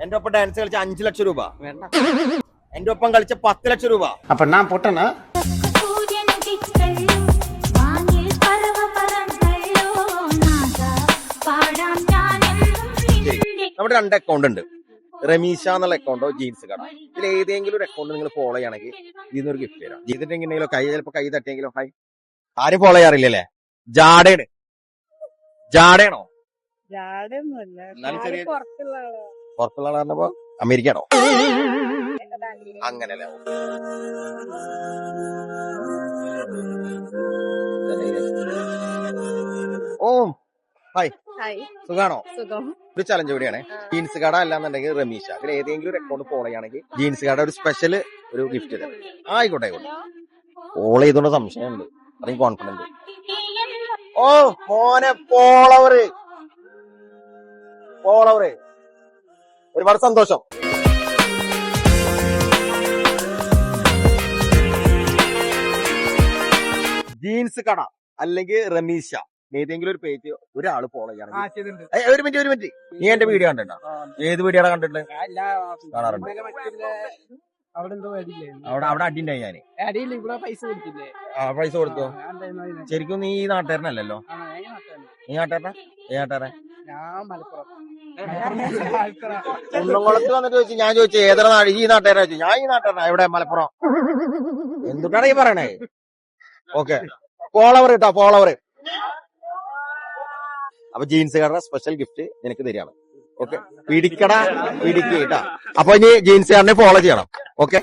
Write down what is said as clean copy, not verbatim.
എന്റെ ഒപ്പം ഡാൻസ് കളിച്ച 5 ലക്ഷം രൂപ. എന്റെ ഒപ്പം കളിച്ച 10 ലക്ഷം രൂപ. അപ്പൊ ഞാൻ പൊട്ടനാ? നമ്മുടെ 2 അക്കൗണ്ട് ഉണ്ട്. റമീഷ എന്നുള്ള അക്കൗണ്ടോ ജീൻസ് കട. ഇതിൽ ഏതെങ്കിലും ഒരു അക്കൗണ്ട് നിങ്ങൾ ഫോളോ ചെയ്യണമെങ്കിൽ ഇതിനൊരു ഗിഫ്റ്റ് തരാം. ചെയ്തിട്ട് എങ്ങനെയെങ്കിലും ചിലപ്പോ കൈ തട്ടിയെങ്കിലോ. ഹായ്, ആരും ഫോളോ ചെയ്യാറില്ലല്ലേ? ജാടയാണ്. ജാടയാണോ? പുറത്തുള്ള ആളാണെന്നപ്പോ അമേരിക്ക ആണോ? അങ്ങനല്ലേ? ഓ ഹായ്, സുഖാണോ? ഒരു ചലഞ്ച് കൂടിയാണ്. ജീൻസ് കട അല്ലാന്നുണ്ടെങ്കിൽ റമീഷ. ഇതിൽ ഏതെങ്കിലും ഒരു അക്കൗണ്ട് ഫോളോ ചെയ്യുകയാണെങ്കിൽ ജീൻസ് കട ഒരു സ്പെഷ്യൽ ഒരു ഗിഫ്റ്റ് തരാം. ആയിക്കോട്ടെ ഫോളോ ചെയ്തോണ്ട് സംശയമുണ്ട്, അത്രയും കോൺഫിഡന്റ്. ഓ മോനെ, ഫോളോവറ് ഒരുപാട് സന്തോഷം. ജീൻസ് കട അല്ലെങ്കിൽ റമീഷ ഏതെങ്കിലും ഒരു പേജ് ഒരാള് ഫോളോ ചെയ്യണം. ഒരു മിനിറ്റ്, നീ എന്റെ വീഡിയോ കണ്ടിട്ടുണ്ടോ? ഏത് വീഡിയോ കണ്ടിട്ടുണ്ട്? കാണാറുണ്ട്. അവിടെ അടിണ്ടായി ഞാന്. പൈസ കൊടുത്തോ? ശരിക്കും നീ ഈ നാട്ടുകാരനല്ലല്ലോ. നീ നാട്ടുകാരനാ? കുന്നംകുളത്ത് വന്നിട്ട് ചോദിച്ചു. ഞാൻ ചോദിച്ചു ഏതൊരു നാട്? ഈ നാട്ടുകാരാ ചോദിച്ചു. ഞാൻ ഈ നാട്ടുകാരനാ. എവിടെ? മലപ്പുറം. എന്തുട്ടാണ് ഈ പറയണേ? ഓക്കെ, ഫോളോവർ കേട്ടോ, ഫോളോവർ. അപ്പൊ ജീൻസ് കാരുടെ സ്പെഷ്യൽ ഗിഫ്റ്റ് നിനക്ക് തരികയാണ്. ഓക്കെ, പിടിക്കടാ, പിടിക്ക് കേട്ടാ. അപ്പൊ ഇനി ജീൻസ് കാരനെ ഫോളോ ചെയ്യണം. ഓക്കെ.